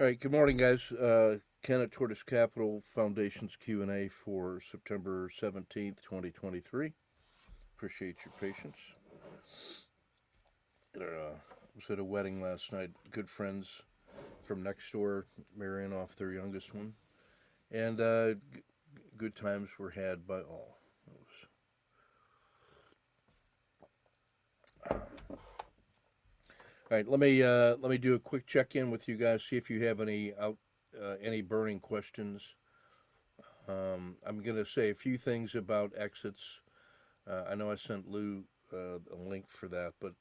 All right, good morning, guys. Ken at Tortoise Capital Foundation's Q&A for September 17th, 2023. Appreciate your patience. Was at a wedding last night. Good friends from next door marrying off their youngest one. And good times were had by all. All right, let me do a quick check-in with you guys, see if you have any burning questions. I'm going to say a few things about exits. I know I sent Lou a link for that, but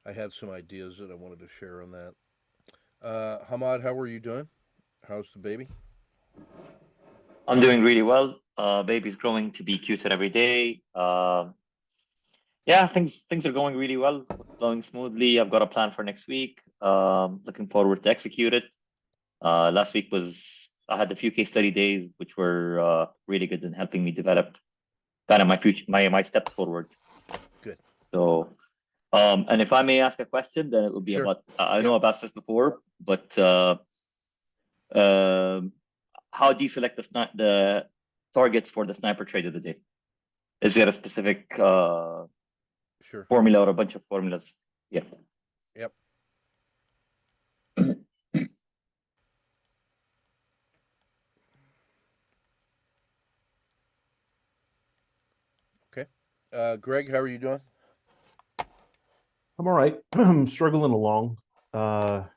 I had some ideas that I wanted to share on that. Hamad, how are you doing? How's the baby? I'm doing really well. Baby's growing to be cuter every day. Yeah, things are going really well, flowing smoothly. I've got a plan for next week. Looking forward to execute it. Last week I had a few case study days, which were really good in helping me develop kind of my steps forward. Good. So, and if I may ask a question, then it would be Sure. about. I know I've asked this before, but how do you select the targets for the sniper trade of the day? Is there a specific Sure. formula or a bunch of formulas? Yeah. Yep. Okay. Greg, how are you doing? I'm all right. I'm struggling along. I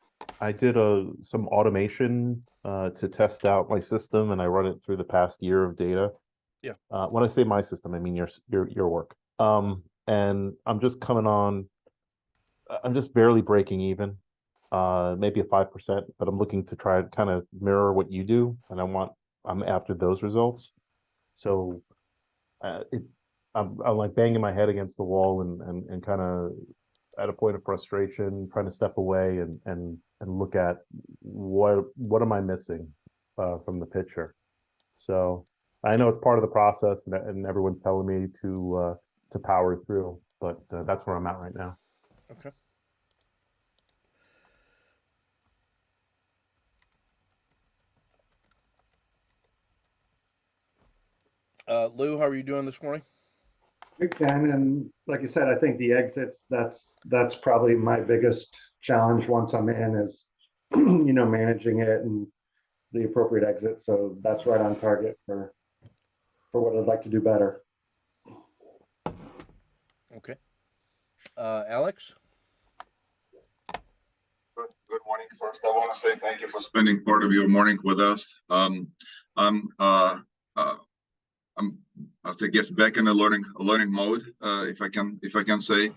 did some automation to test out my system, and I run it through the past year of data. Yeah. When I say my system, I mean your work. And I'm just coming on. I'm just barely breaking even. Maybe a 5%, but I'm looking to try and kind of mirror what you do, and I'm after those results. So I'm like banging my head against the wall and kind of at a point of frustration, trying to step away and look at what am I missing from the picture. So I know it's part of the process, and everyone's telling me to power through, but that's where I'm at right now. Okay. Lou, how are you doing this morning? We can, and like you said, I think the exits, that's probably my biggest challenge once I'm in is, managing it and the appropriate exit. So that's right on target for what I'd like to do better. Okay. Alex? Good morning. First, I want to say thank you for spending part of your morning with us. I guess back in a learning mode, if I can say.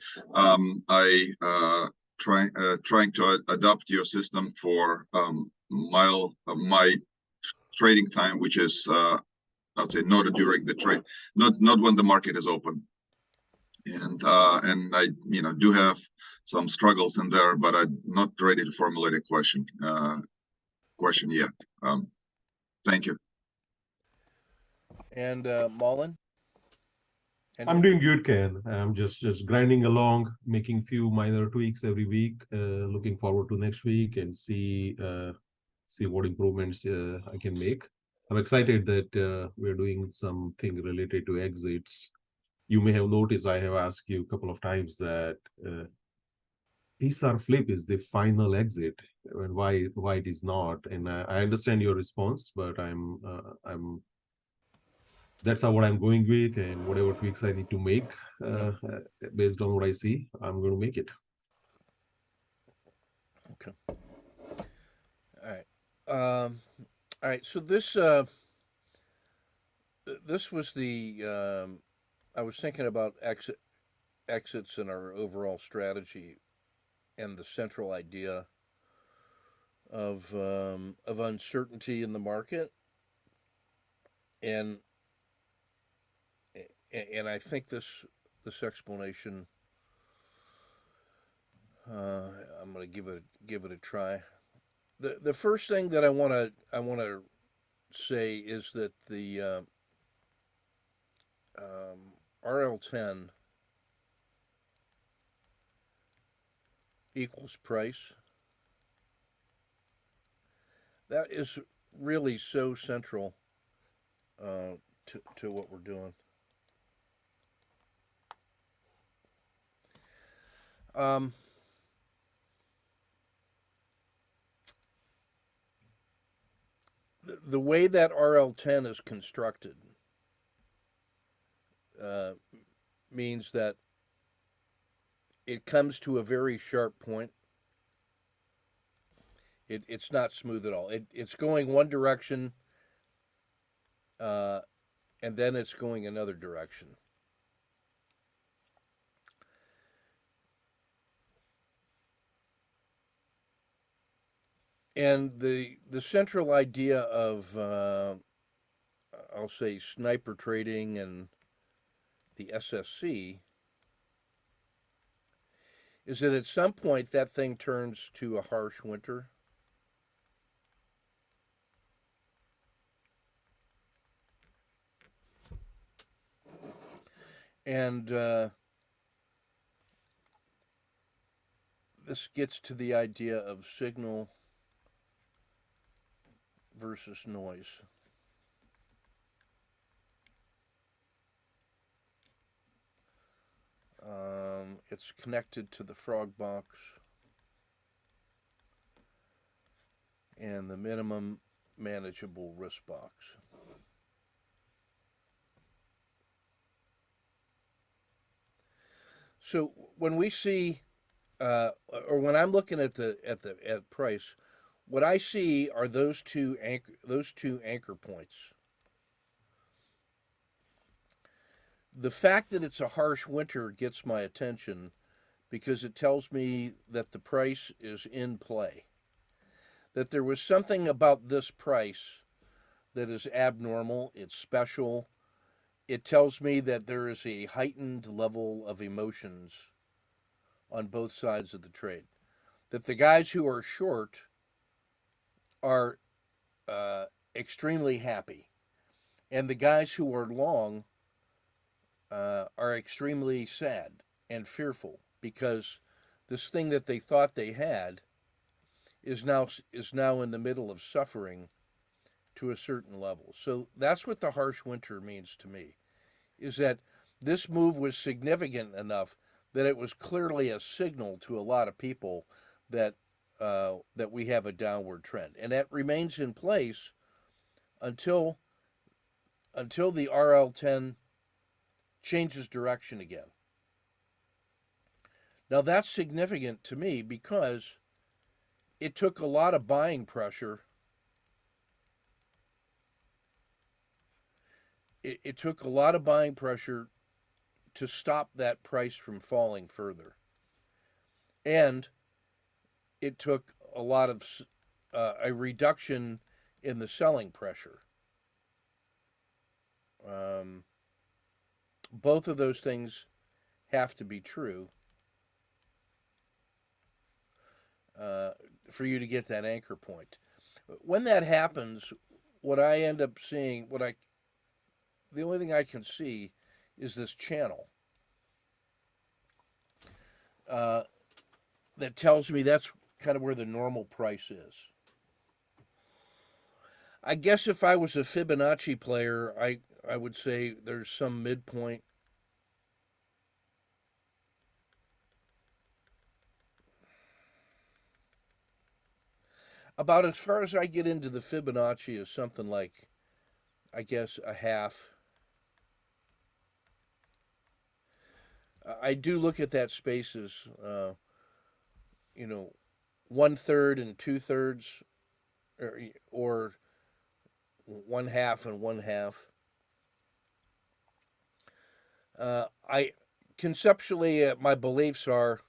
Trying to adapt your system for my trading time, which is I'd say not during the trade, not when the market is open. And I do have some struggles in there, but I'm not ready to formulate a question yet. Thank you. And Mullen? I'm doing good, Ken. I'm just grinding along, making few minor tweaks every week. Looking forward to next week and see what improvements I can make. I'm excited that we're doing something related to exits. You may have noticed I have asked you a couple of times that PSAR flip is the final exit, and why it is not. And I understand your response, but I'm that's what I'm going with, and whatever tweaks I need to make based on what I see, I'm going to make it. Okay. All right. All right. So this was the I was thinking about exits in our overall strategy, and the central idea of uncertainty in the market, and I think this explanation, I'm going to give it a try. The first thing that I want to say is that the RL10 equals price, That is really so central to what we're doing. The way that RL10 is constructed means that it comes to a very sharp point. It's not smooth at all. It's going one direction, and then it's going another direction. And the central idea of I'll say sniper trading and the SSC is that at some point that thing turns to a harsh winter. And this gets to the idea of signal versus noise. It's connected to the frog box and the minimum manageable risk box. So when we see, or when I'm looking at price, what I see are those two anchor points. The fact that it's a harsh winter gets my attention because it tells me that the price is in play. That there was something about this price that is abnormal, it's special. It tells me that there is a heightened level of emotions on both sides of the trade. That the guys who are short are extremely happy, and the guys who are long are extremely sad and fearful because this thing that they thought they had is now in the middle of suffering to a certain level. So that's what the harsh winter means to me, is that this move was significant enough that it was clearly a signal to a lot of people that that we have a downward trend, and that remains in place until the RL10 changes direction again. Now that's significant to me because it took a lot of buying pressure. It took a lot of buying pressure to stop that price from falling further. And it took a lot of a reduction in the selling pressure. Both of those things have to be true for you to get that anchor point. When that happens, what I end up seeing, the only thing I can see is this channel that tells me that's kind of where the normal price is. I guess if I was a Fibonacci player, I would say there's some midpoint. About as far as I get into the Fibonacci is something like, I guess, a half. I do look at that space as, 1/3 and 2/3, or 1/2 and 1/2. I conceptually, my beliefs are,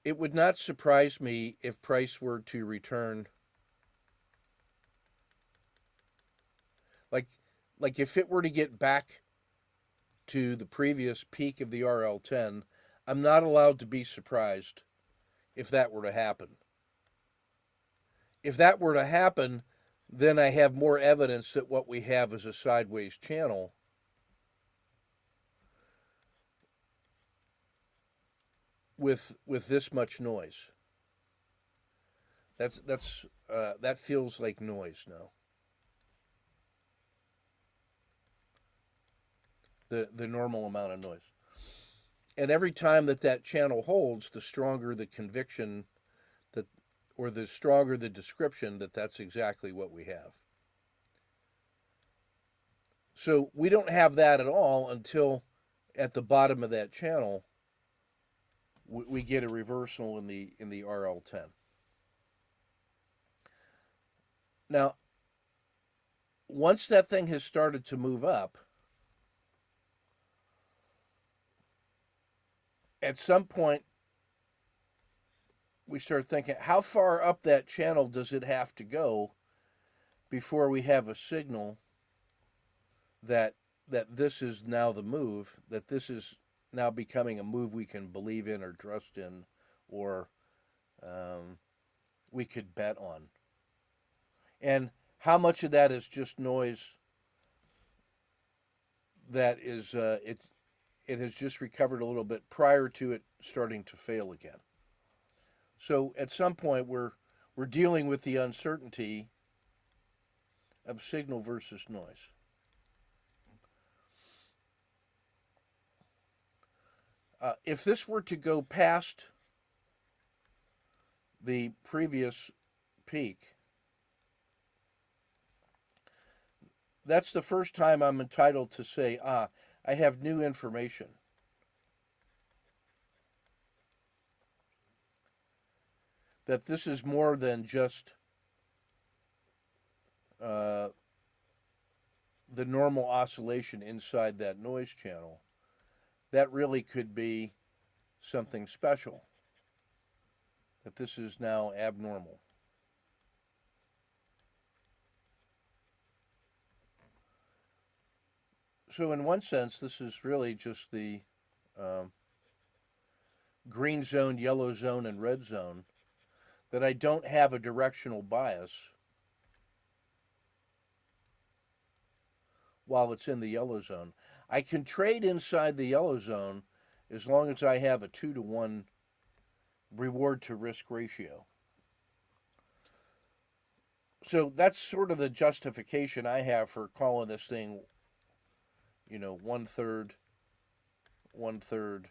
it would not surprise me if price were to return, like if it were to get back to the previous peak of the RL10, I'm not allowed to be surprised if that were to happen. If that were to happen, then I have more evidence that what we have is a sideways channel. With this much noise. That feels like noise now. The normal amount of noise. And every time that channel holds, the stronger the conviction that, or the stronger the description that that's exactly what we have. So we don't have that at all until at the bottom of that channel we get a reversal in the RL10. Now, once that thing has started to move up, at some point we start thinking, how far up that channel does it have to go before we have a signal that this is now the move, that this is now becoming a move we can believe in or trust in, or we could bet on. And how much of that is just noise that is it has just recovered a little bit prior to it starting to fail again. So at some point we're dealing with the uncertainty of signal versus noise. If this were to go past the previous peak, that's the first time I'm entitled to say, I have new information. That this is more than just the normal oscillation inside that noise channel. That really could be something special. That this is now abnormal. So in one sense, this is really just the green zone, yellow zone, and red zone, that I don't have a directional bias while it's in the yellow zone. I can trade inside the yellow zone as long as I have a 2-to-1 reward to risk ratio. So that's sort of the justification I have for calling this thing, 1/3, 1/3,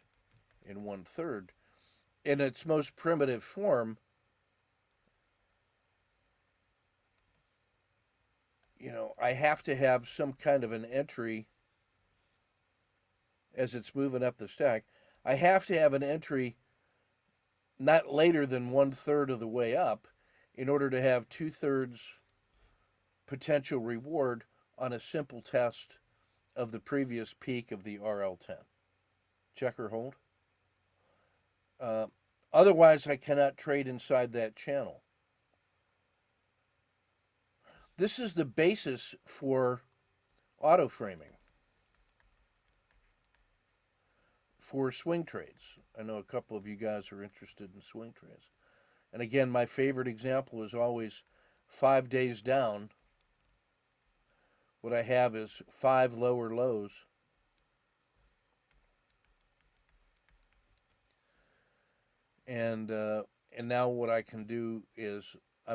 and 1/3. In its most primitive form, I have to have some kind of an entry as it's moving up the stack. I have to have an entry not later than 1/3 of the way up in order to have 2/3 potential reward on a simple test of the previous peak of the RL10. Check or hold? Otherwise, I cannot trade inside that channel. This is the basis for auto framing, for swing trades. I know a couple of you guys are interested in swing trades. And again, my favorite example is always 5 days down. What I have is 5 lower lows. And now what I can do is I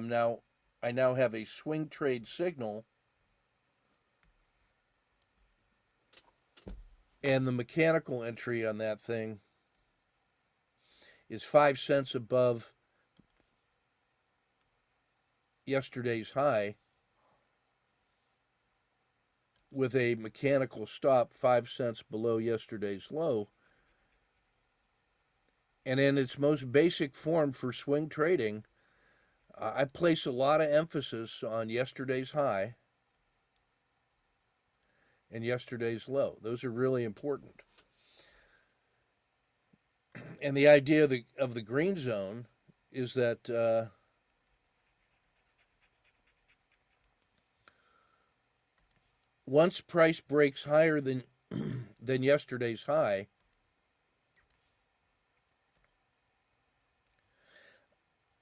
now have a swing trade signal, and the mechanical entry on that thing is 5 cents above yesterday's high, with a mechanical stop 5 cents below yesterday's low. And in its most basic form for swing trading, I place a lot of emphasis on yesterday's high and yesterday's low. Those are really important. And the idea of the green zone is that once price breaks higher than yesterday's high,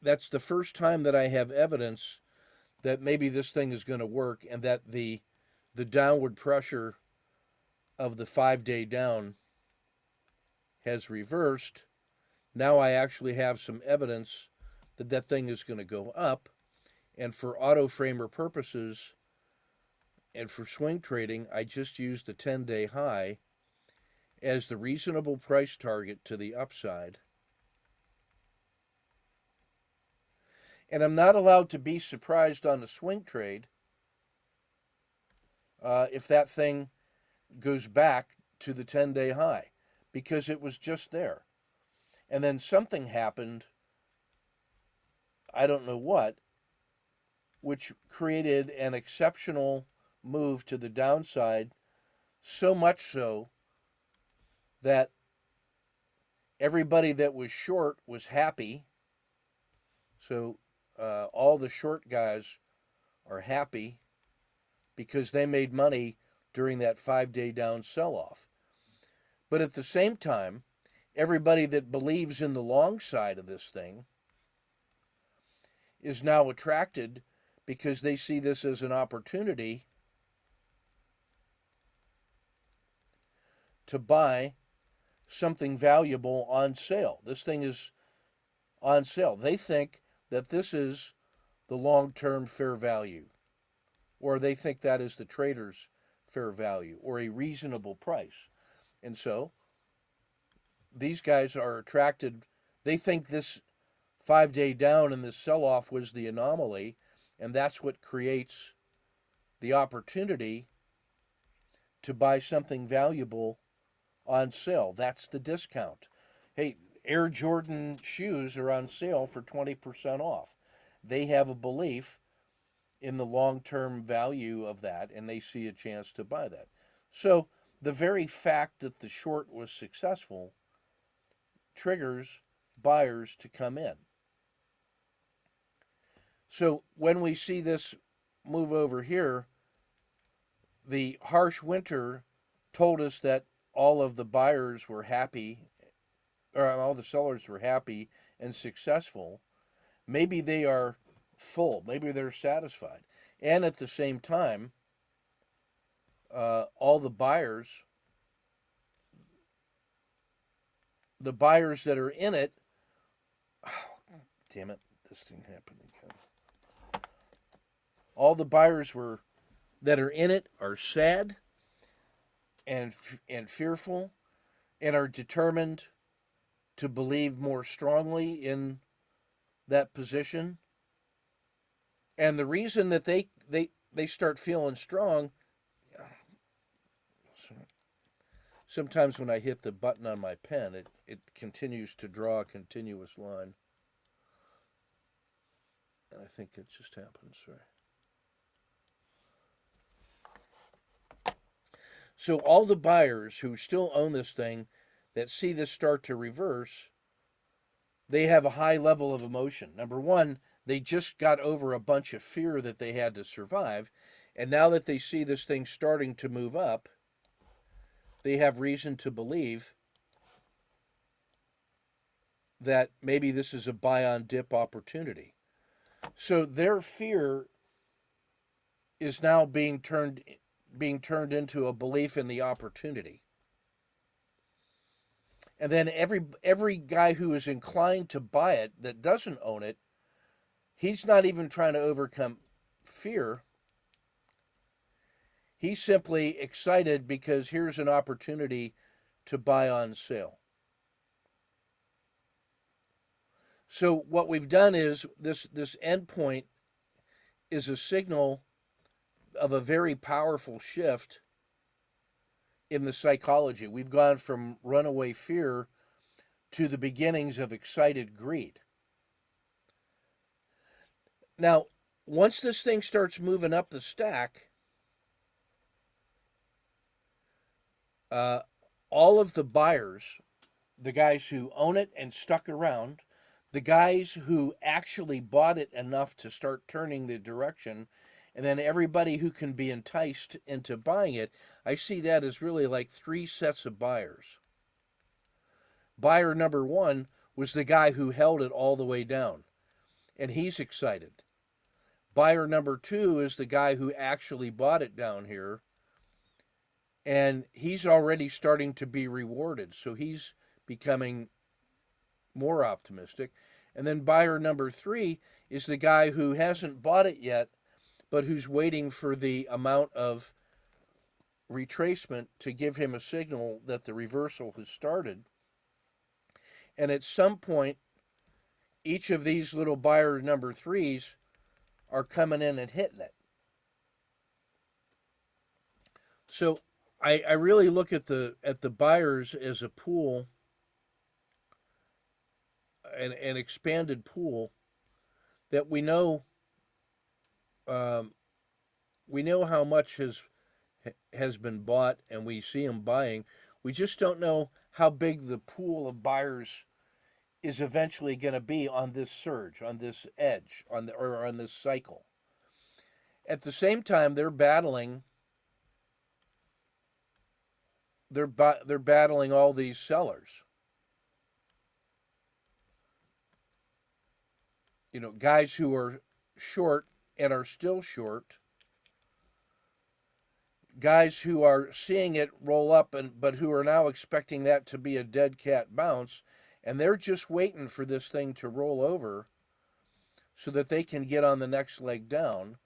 that's the first time that I have evidence that maybe this thing is going to work, and that the downward pressure of the 5-day down has reversed. Now I actually have some evidence that that thing is going to go up. And for auto framer purposes and for swing trading, I just use the 10-day high as the reasonable price target to the upside. And I'm not allowed to be surprised on the swing trade if that thing goes back to the 10-day high, because it was just there. And then something happened, I don't know what, which created an exceptional move to the downside, so much so that everybody that was short was happy. So all the short guys are happy because they made money during that 5-day down sell-off. But at the same time, everybody that believes in the long side of this thing is now attracted because they see this as an opportunity to buy something valuable on sale. This thing is on sale. They think that this is the long-term fair value, or they think that is the trader's fair value, or a reasonable price. And so these guys are attracted. They think this 5-day down and this sell-off was the anomaly, and that's what creates the opportunity to buy something valuable on sale. That's the discount. Hey, Air Jordan shoes are on sale for 20% off. They have a belief in the long-term value of that, and they see a chance to buy that. So the very fact that the short was successful triggers buyers to come in. So when we see this move over here, the harsh winter told us that all of the buyers were happy, or all the sellers were happy and successful. Maybe they are full, maybe they're satisfied. And at the same time, all the buyers that are in it, oh, damn it, this thing happened again. All the buyers that are in it are sad and fearful and are determined to believe more strongly in that position. And the reason that they start feeling strong, sometimes when I hit the button on my pen, it continues to draw a continuous line. And I think it just happens, right? So all the buyers who still own this thing that see this start to reverse, they have a high level of emotion. Number one, they just got over a bunch of fear that they had to survive. And now that they see this thing starting to move up, they have reason to believe that maybe this is a buy on dip opportunity. So their fear is now being turned into a belief in the opportunity. And then every guy who is inclined to buy it that doesn't own it, he's not even trying to overcome fear. He's simply excited because here's an opportunity to buy on sale. So what we've done is this endpoint is a signal of a very powerful shift in the psychology. We've gone from runaway fear to the beginnings of excited greed. Now, once this thing starts moving up the stack, all of the buyers, the guys who own it and stuck around, the guys who actually bought it enough to start turning the direction, and then everybody who can be enticed into buying it, I see that as really like three sets of buyers. Buyer number one was the guy who held it all the way down, and he's excited. Buyer number two is the guy who actually bought it down here, and he's already starting to be rewarded, so he's becoming more optimistic. And then buyer number 3 is the guy who hasn't bought it yet, but who's waiting for the amount of retracement to give him a signal that the reversal has started. And at some point, each of these little buyer number 3s are coming in and hitting it. So I really look at the buyers as a pool, an expanded pool that we know how much has been bought, and we see them buying. We just don't know how big the pool of buyers is eventually going to be on this surge, on this edge, on this cycle. At the same time, they're battling all these sellers. You know, guys who are short and are still short, guys who are seeing it roll up but who are now expecting that to be a dead cat bounce, and they're just waiting for this thing to roll over so that they can get on the next leg down.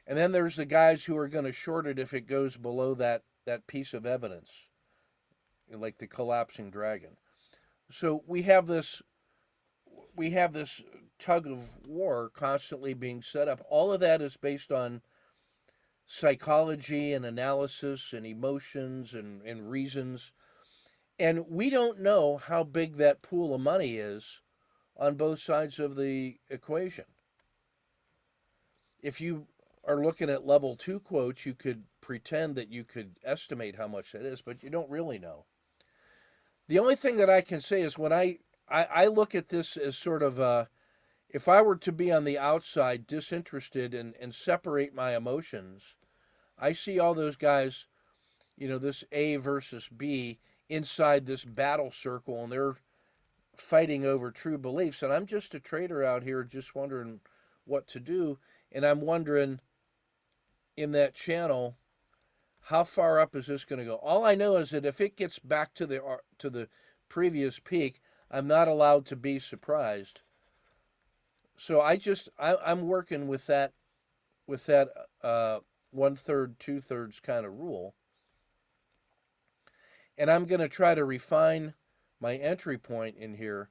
And then there's the guys who are going to short it if it goes below that piece of evidence, like the collapsing dragon. So we have this tug of war constantly being set up. All of that is based on psychology and analysis and emotions and reasons. And we don't know how big that pool of money is on both sides of the equation. If you are looking at level 2 quotes, you could pretend that you could estimate how much that is, but you don't really know. The only thing that I can say is when I look at this as sort of if I were to be on the outside, disinterested, and separate my emotions, I see all those guys, you know, this A versus B inside this battle circle, and they're fighting over true beliefs. And I'm just a trader out here just wondering what to do. And I'm wondering in that channel, how far up is this going to go? All I know is that if it gets back to the previous peak, I'm not allowed to be surprised. So I'm working with that 1/3, 2/3 kind of rule. And I'm going to try to refine my entry point in here,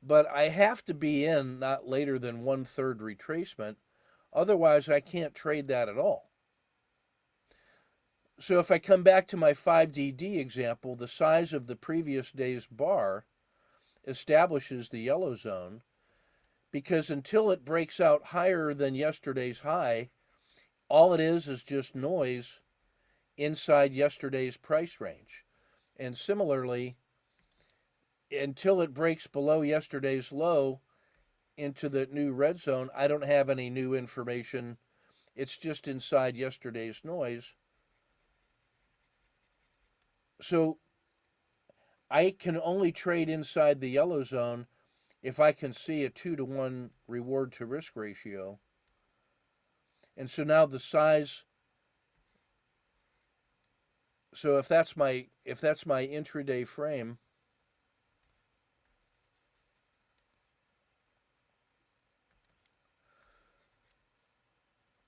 but I have to be in not later than 1/3 retracement. Otherwise, I can't trade that at all. So if I come back to my 5DD example, the size of the previous day's bar establishes the yellow zone, because until it breaks out higher than yesterday's high, all it is just noise inside yesterday's price range. And similarly, until it breaks below yesterday's low into the new red zone, I don't have any new information. It's just inside yesterday's noise. So I can only trade inside the yellow zone if I can see a 2-to-1 reward to risk ratio. And so now the size, so if that's my intraday frame,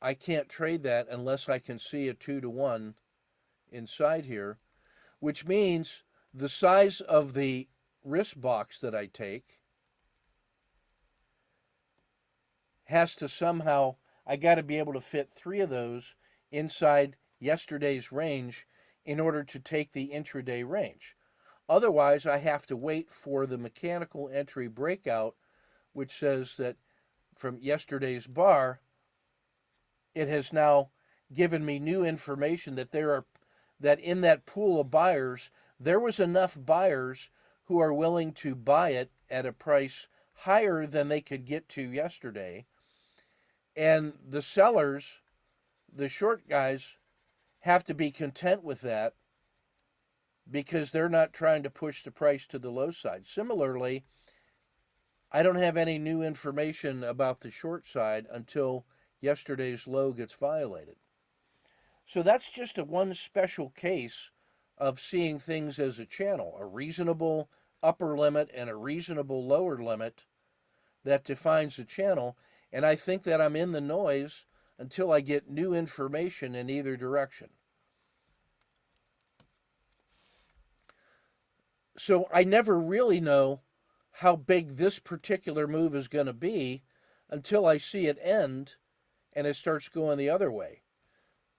I can't trade that unless I can see a 2-to-1 inside here, which means the size of the risk box that I take has to somehow, I got to be able to fit 3 of those inside yesterday's range in order to take the intraday range. Otherwise, I have to wait for the mechanical entry breakout, which says that from yesterday's bar, it has now given me new information that in that pool of buyers, there was enough buyers who are willing to buy it at a price higher than they could get to yesterday. And the sellers, the short guys, have to be content with that because they're not trying to push the price to the low side. Similarly, I don't have any new information about the short side until yesterday's low gets violated. So that's just one special case of seeing things as a channel, a reasonable upper limit and a reasonable lower limit that defines the channel, and I think that I'm in the noise until I get new information in either direction. So I never really know how big this particular move is going to be until I see it end and it starts going the other way.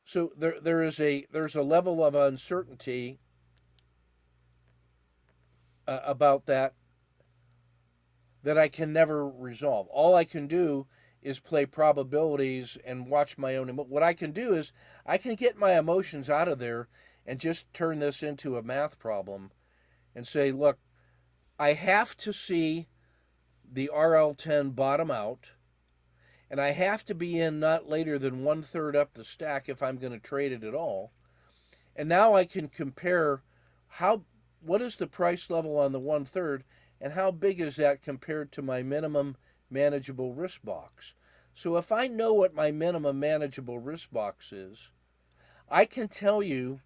So there's a level of uncertainty about that I can never resolve. All I can do is play probabilities and watch my own. What I can do is I can get my emotions out of there and just turn this into a math problem and say, look, I have to see the RL10 bottom out, and I have to be in not later than 1/3 up the stack if I'm going to trade it at all. And now I can compare what is the price level on the 1/3 and how big is that compared to my minimum manageable risk box. So if I know what my minimum manageable risk box is, I can tell you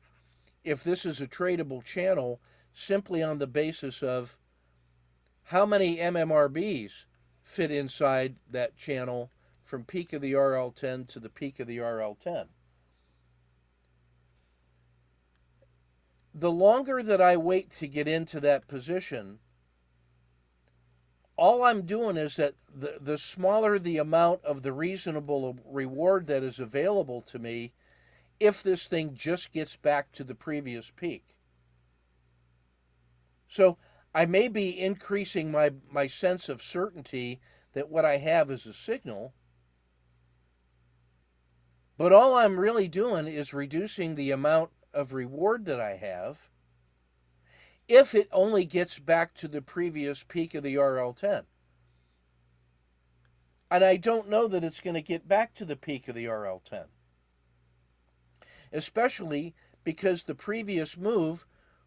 if this is a tradable channel simply on the basis of how many MMRBs fit inside that channel from peak of the RL10 to the peak of the RL10. The longer that I wait to get into that position, all I'm doing is that the smaller the amount of the reasonable reward that is available to me if this thing just gets back to the previous peak. So I may be increasing my sense of certainty that what I have is a signal, but all I'm really doing is reducing the amount of reward that I have if it only gets back to the previous peak of the RL10. And I don't know that it's going to get back to the peak of the RL10, especially because the previous move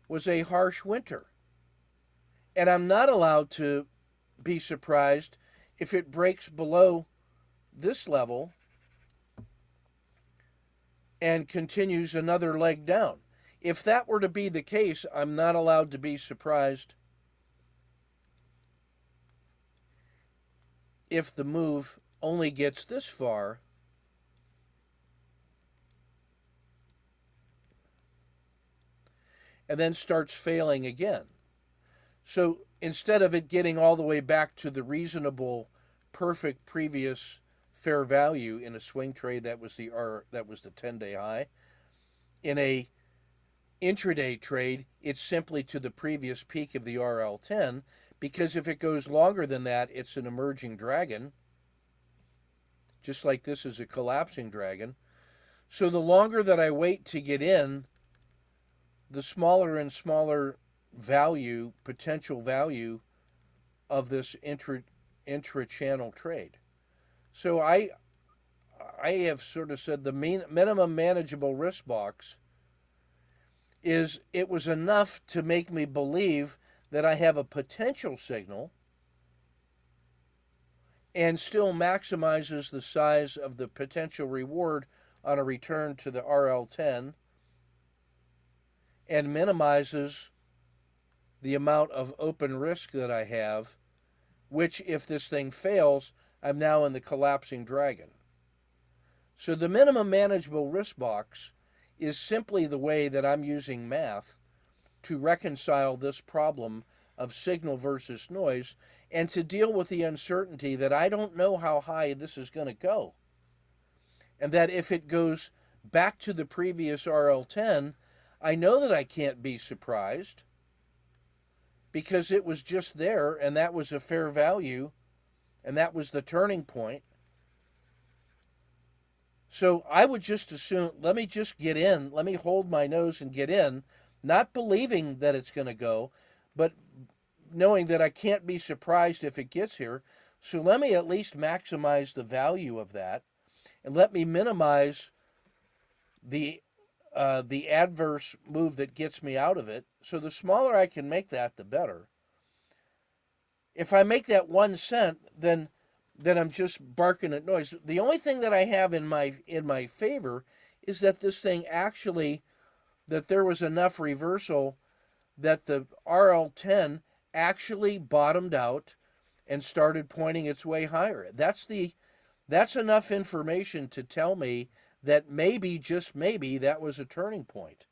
was a harsh winter. And I'm not allowed to be surprised if it breaks below this level and continues another leg down. If that were to be the case, I'm not allowed to be surprised if the move only gets this far and then starts failing again. So instead of it getting all the way back to the reasonable, perfect previous fair value in a swing trade that was the 10-day high, in a intraday trade, it's simply to the previous peak of the RL10, because if it goes longer than that, it's an emerging dragon, just like this is a collapsing dragon. So the longer that I wait to get in, the smaller and smaller potential value of this intra-channel trade. So I have sort of said the minimum manageable risk box is it was enough to make me believe that I have a potential signal and still maximizes the size of the potential reward on a return to the RL10 and minimizes the amount of open risk that I have, which if this thing fails, I'm now in the collapsing dragon. So the minimum manageable risk box is simply the way that I'm using math to reconcile this problem of signal versus noise and to deal with the uncertainty that I don't know how high this is going to go. And that if it goes back to the previous RL10, I know that I can't be surprised because it was just there and that was a fair value and that was the turning point. So I would just assume, let me just get in, let me hold my nose and get in, not believing that it's going to go, but knowing that I can't be surprised if it gets here. So let me at least maximize the value of that and let me minimize the adverse move that gets me out of it. So the smaller I can make that, the better. If I make that 1 cent, then I'm just barking at noise. The only thing that I have in my favor is that this thing actually, that there was enough reversal that the RL10 actually bottomed out and started pointing its way higher. That's enough information to tell me that maybe, just maybe, that was a turning point.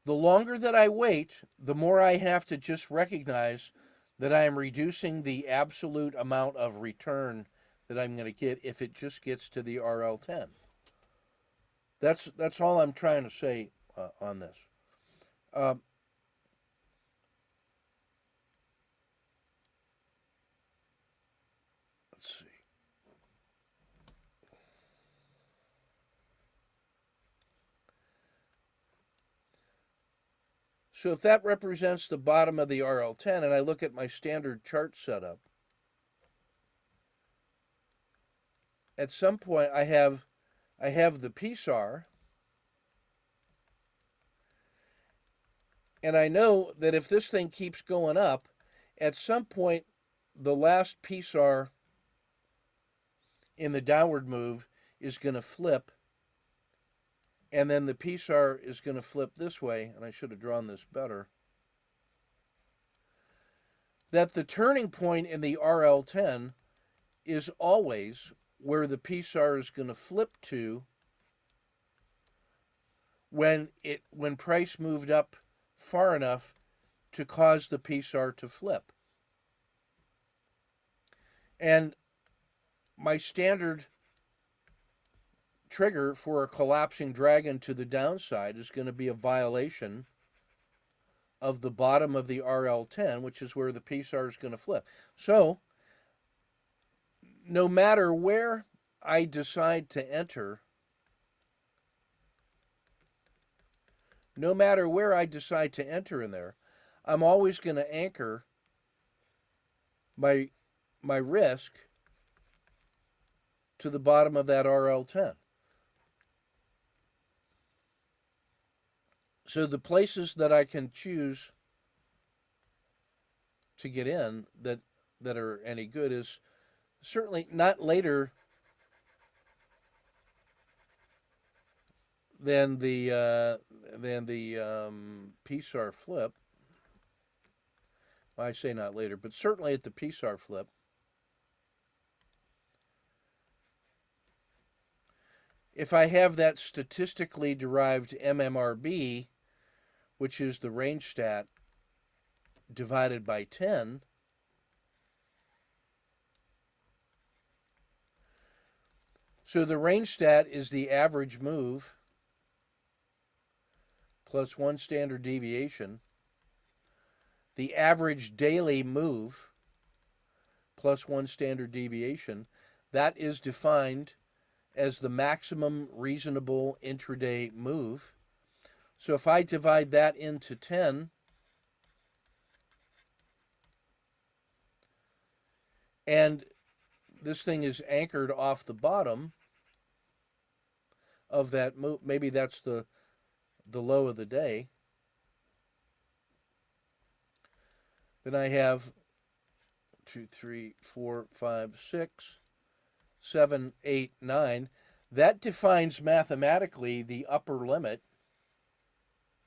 The longer that I wait, the more I have to just recognize that I am reducing the absolute amount of return that I'm going to get if it just gets to the RL10. That's all I'm trying to say on this. Let's see. So if that represents the bottom of the RL10 and I look at my standard chart setup, at some point I have the PSAR, and I know that if this thing keeps going up, at some point the last PSAR in the downward move is going to flip, and then the PSAR is going to flip this way, and I should have drawn this better. That the turning point in the RL10 is always where the PSAR is going to flip to when price moved up far enough to cause the PSAR to flip. And my standard trigger for a collapsing dragon to the downside is going to be a violation of the bottom of the RL10, which is where the PSAR is going to flip. So, no matter where I decide to enter, in there, I'm always going to anchor my risk to the bottom of that RL10. So the places that I can choose to get in that are any good is certainly not later than the PSAR flip. I say not later, but certainly at the PSAR flip. If I have that statistically derived MMRB, which is the range stat divided by 10, so the range stat is the average move plus one standard deviation, the average daily move plus one standard deviation. That is defined as the maximum reasonable intraday move. So if I divide that into 10, and this thing is anchored off the bottom of that move, maybe that's the low of the day, then I have 2, 3, 4, 5, 6, 7, 8, 9. That defines mathematically the upper limit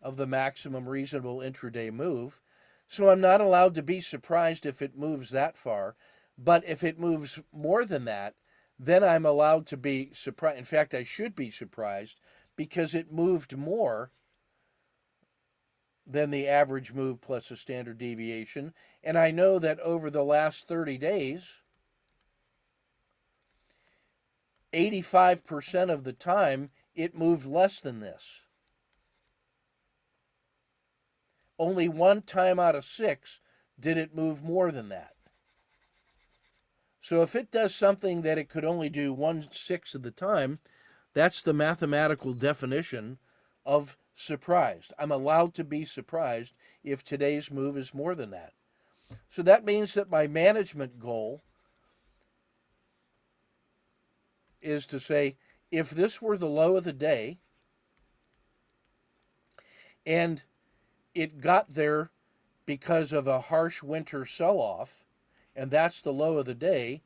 of the maximum reasonable intraday move. So I'm not allowed to be surprised if it moves that far. But if it moves more than that, then I'm allowed to be surprised. In fact, I should be surprised because it moved more than the average move plus a standard deviation. And I know that over the last 30 days, 85% of the time, it moved less than this. Only one time out of 6 did it move more than that. So if it does something that it could only do 1/6 of the time, that's the mathematical definition of surprised. I'm allowed to be surprised if today's move is more than that. So that means that my management goal is to say, if this were the low of the day, and it got there because of a harsh winter sell-off, and that's the low of the day,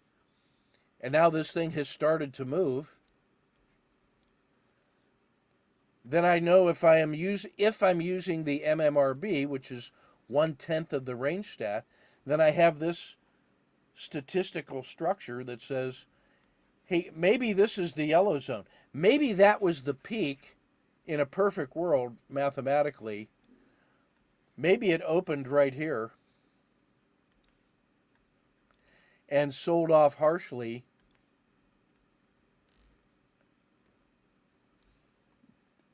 and now this thing has started to move, then I know if I'm using the MMRB, which is 1/10 of the range stat, then I have this statistical structure that says, hey, maybe this is the yellow zone. Maybe that was the peak in a perfect world mathematically. Maybe it opened right here and sold off harshly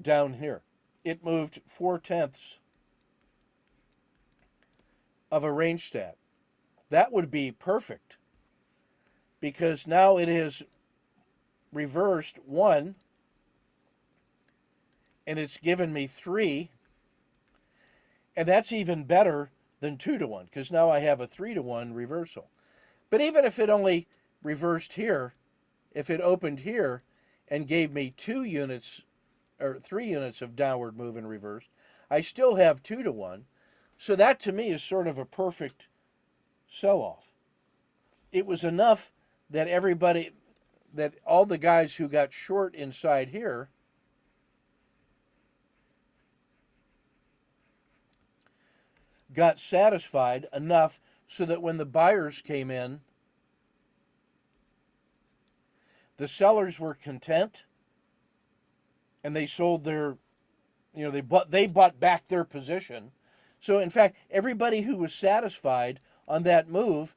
down here. It moved 4/10 of a range stat. That would be perfect, because now it has reversed 1 and it's given me 3, and that's even better than 2-to-1, because now I have a 3-to-1 reversal. But even if it only reversed here, if it opened here and gave me 2 units or 3 units of downward move in reverse, I still have 2-to-1. So that to me is sort of a perfect sell-off. It was enough that that all the guys who got short inside here got satisfied enough so that when the buyers came in, the sellers were content and they sold their, they bought back their position. So in fact, everybody who was satisfied on that move,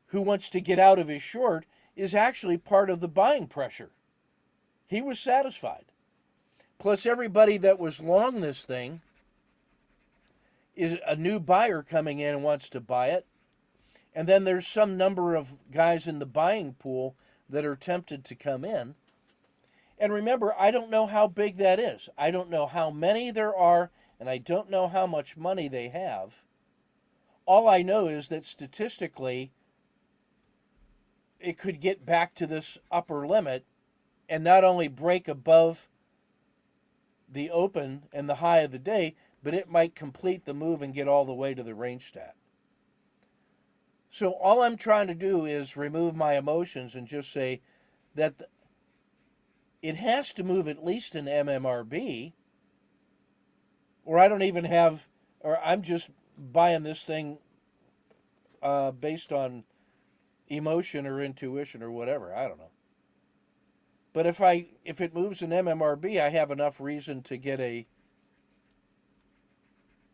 who wants to get out of his short, is actually part of the buying pressure. He was satisfied. Plus everybody that was long this thing is a new buyer coming in and wants to buy it. And then there's some number of guys in the buying pool that are tempted to come in. And remember, I don't know how big that is. I don't know how many there are, and I don't know how much money they have. All I know is that statistically, it could get back to this upper limit and not only break above the open and the high of the day, but it might complete the move and get all the way to the range stat. So all I'm trying to do is remove my emotions and just say that it has to move at least an MMRB, or I don't even have, or I'm just buying this thing based on emotion or intuition or whatever. I don't know. But if it moves an MMRB, I have enough reason to get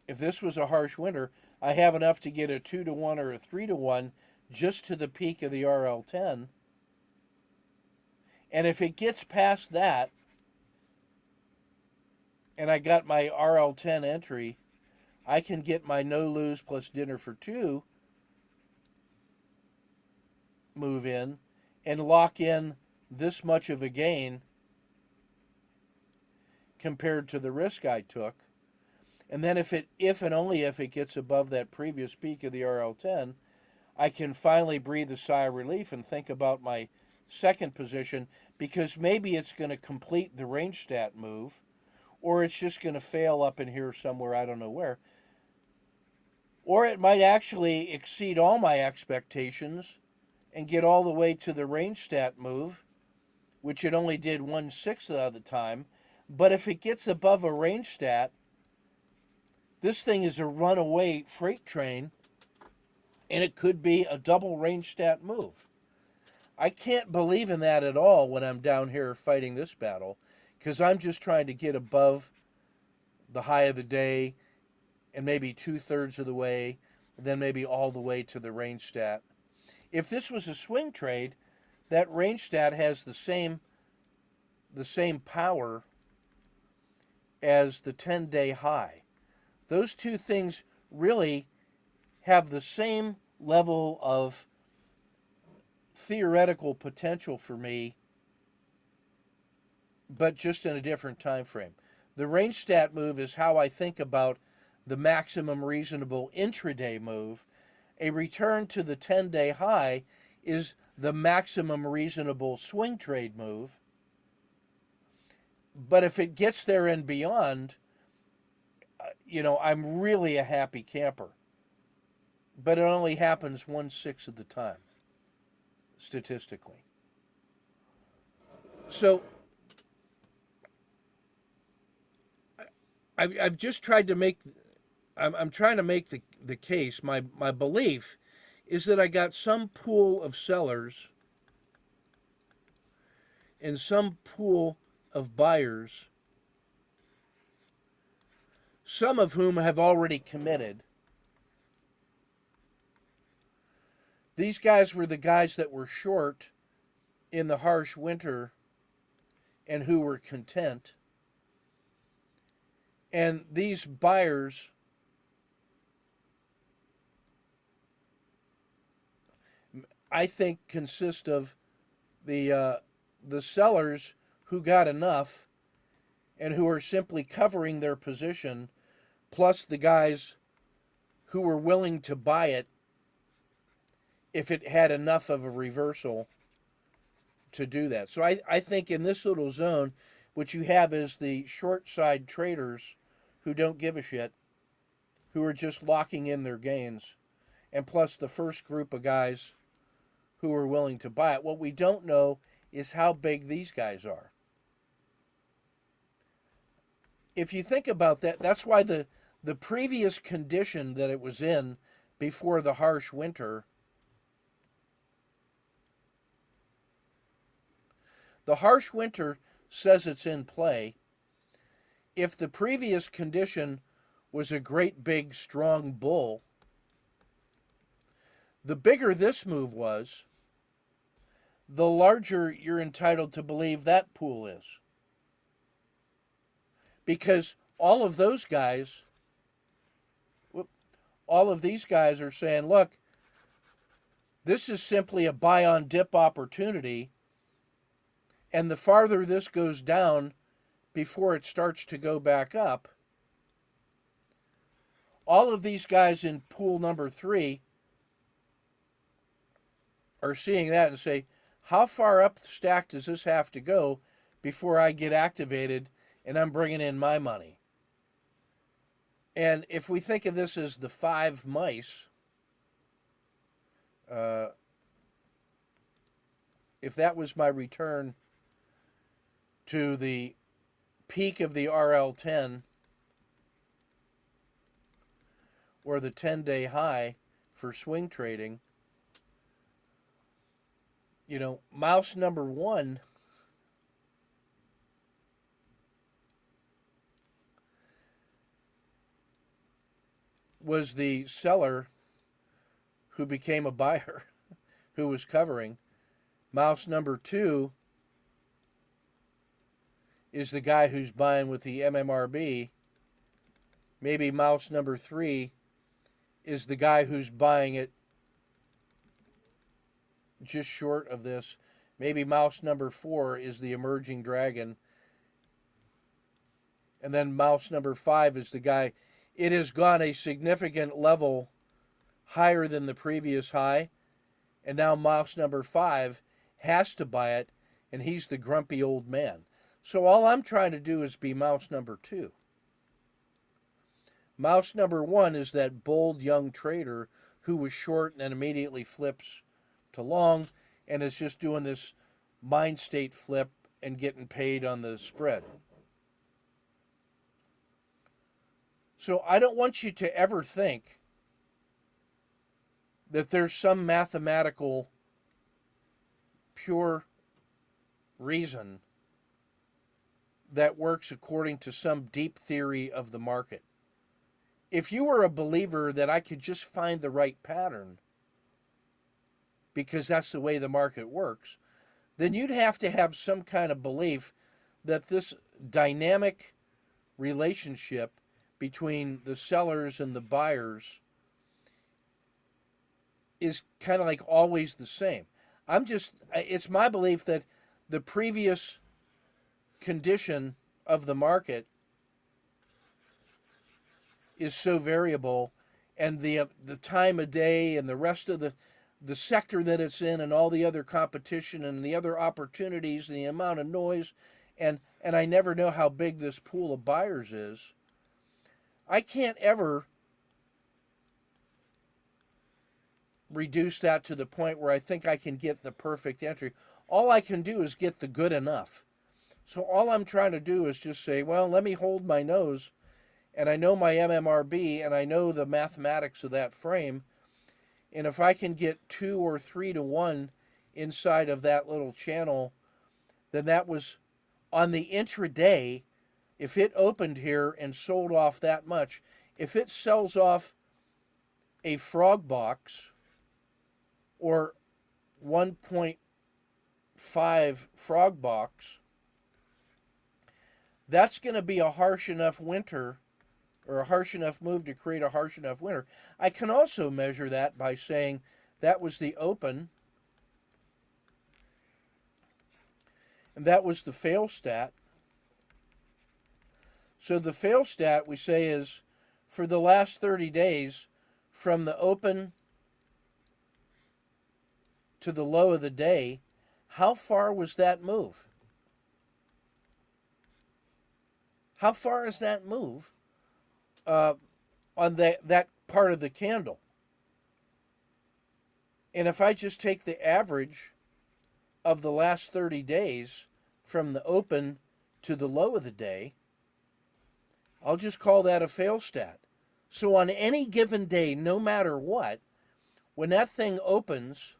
if this was a harsh winter, I have enough to get a 2-to-1 or a 3-to-1 just to the peak of the RL10. And if it gets past that, and I got my RL10 entry, I can get my no lose plus dinner for 2 move in and lock in this much of a gain compared to the risk I took. And then if and only if it gets above that previous peak of the RL10, I can finally breathe a sigh of relief and think about my second position, because maybe it's going to complete the range stat move, or it's just going to fail up in here somewhere, I don't know where. Or it might actually exceed all my expectations and get all the way to the range stat move, which it only did 1/6 of the time. But if it gets above a range stat, this thing is a runaway freight train, and it could be a double range stat move. I can't believe in that at all when I'm down here fighting this battle, because I'm just trying to get above the high of the day and maybe 2/3 of the way, and then maybe all the way to the range stat. If this was a swing trade, that range stat has the same power as the 10-day high. Those two things really have the same level of theoretical potential for me, but just in a different time frame. The range stat move is how I think about the maximum reasonable intraday move. A return to the 10-day high is the maximum reasonable swing trade move. But if it gets there and beyond, I'm really a happy camper. But it only happens 1/6 of the time, statistically. So I've just tried to make I'm trying to make the case. My belief is that I got some pool of sellers and some pool of buyers, some of whom have already committed. These guys were the guys that were short in the harsh winter and who were content. And these buyers, I think, consist of the sellers who got enough and who are simply covering their position, plus the guys who were willing to buy it if it had enough of a reversal to do that. So I think in this little zone, what you have is the short side traders who don't give a shit, who are just locking in their gains, and plus the first group of guys who are willing to buy it. What we don't know is how big these guys are. If you think about that, that's why the previous condition that it was in before the harsh winter, the harsh winter says it's in play. If the previous condition was a great big strong bull, the bigger this move was, the larger you're entitled to believe that pool is. Because all of those guys, all of these guys are saying, look, this is simply a buy on dip opportunity, and the farther this goes down before it starts to go back up, all of these guys in pool number 3 are seeing that and say, how far up the stack does this have to go before I get activated and I'm bringing in my money? And if we think of this as the 5 mice, if that was my return to the peak of the RL10 or the 10-day high for swing trading, you know, mouse number 1 was the seller who became a buyer, who was covering. Mouse number 2 is the guy who's buying with the MMRB. Maybe mouse number 3 is the guy who's buying it just short of this. Maybe mouse number 4 is the emerging dragon. And then mouse number 5 is the guy. It has gone a significant level higher than the previous high. And now mouse number 5 has to buy it, and he's the grumpy old man. So all I'm trying to do is be mouse number 2. Mouse number 1 is that bold young trader who was short and then immediately flips to long and is just doing this mind state flip and getting paid on the spread. So I don't want you to ever think that there's some mathematical pure reason that works according to some deep theory of the market. If you were a believer that I could just find the right pattern because that's the way the market works, then you'd have to have some kind of belief that this dynamic relationship between the sellers and the buyers is kind of like always the same. It's my belief that the previous condition of the market is so variable, and the time of day and the rest of the sector that it's in and all the other competition and the other opportunities and the amount of noise, and I never know how big this pool of buyers is. I can't ever reduce that to the point where I think I can get the perfect entry. All I can do is get the good enough. So all I'm trying to do is just say, well, let me hold my nose and I know my MMRB, and I know the mathematics of that frame, and if I can get 2 or 3 to 1 inside of that little channel, then that was on the intraday. If it opened here and sold off that much, if it sells off a frog box or 1.5 frog box, that's going to be a harsh enough winter, or a harsh enough move to create a harsh enough winter. I can also measure that by saying that was the open, and that was the fail stat. So the fail stat, we say, is for the last 30 days from the open to the low of the day, how far was that move? How far is that move on that part of the candle? And if I just take the average of the last 30 days from the open to the low of the day, I'll just call that a fail stat. So on any given day, no matter what, when that thing opens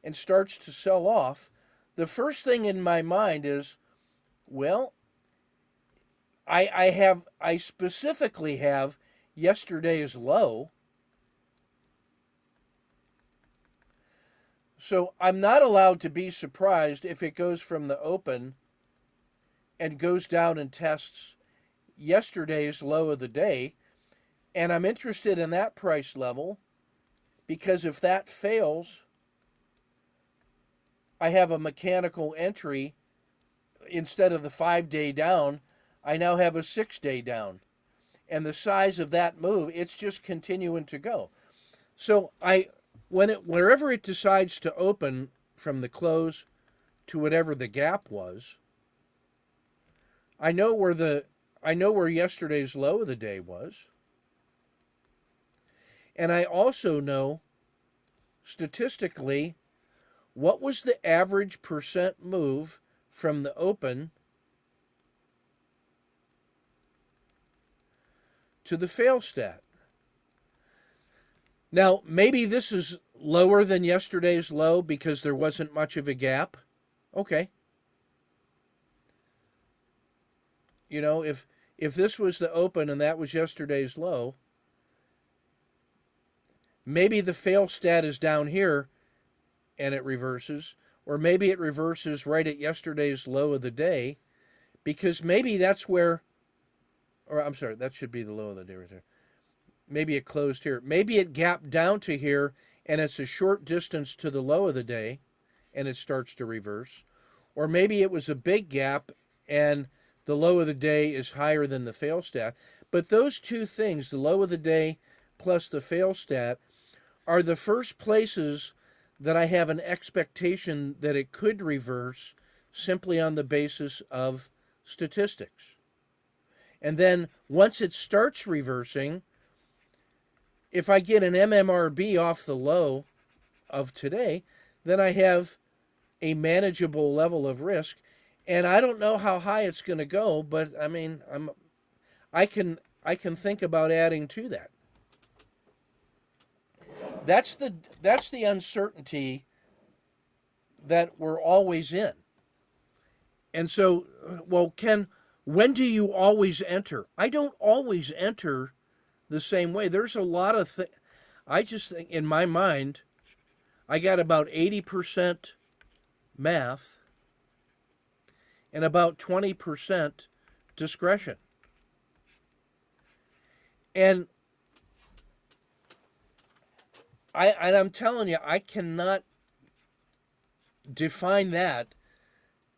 and starts to sell off, the first thing in my mind is, well, I specifically have yesterday's low. So I'm not allowed to be surprised if it goes from the open and goes down and tests yesterday's low of the day. And I'm interested in that price level because if that fails, I have a mechanical entry. Instead of the 5-day down, I now have a 6-day down. And the size of that move, it's just continuing to go. So wherever it decides to open from the close to whatever the gap was, I know where yesterday's low of the day was. And I also know statistically what was the average percent move from the open to the fail stat. Now, maybe this is lower than yesterday's low because there wasn't much of a gap. Okay. You know, if this was the open and that was yesterday's low, maybe the fail stat is down here and it reverses, or maybe it reverses right at yesterday's low of the day, because maybe that's where, or I'm sorry, that should be the low of the day right there. Maybe it closed here. Maybe it gapped down to here and it's a short distance to the low of the day and it starts to reverse. Or maybe it was a big gap and the low of the day is higher than the fail stat. But those two things, the low of the day plus the fail stat, are the first places that I have an expectation that it could reverse simply on the basis of statistics. And then once it starts reversing, if I get an MMRB off the low of today, then I have a manageable level of risk. And I don't know how high it's going to go, but I mean, I can think about adding to that. That's the uncertainty that we're always in. And so, well, Ken, when do you always enter? I don't always enter the same way. There's a lot of things. I just think in my mind, I got about 80% math and about 20% discretion. And I'm telling you, I cannot define that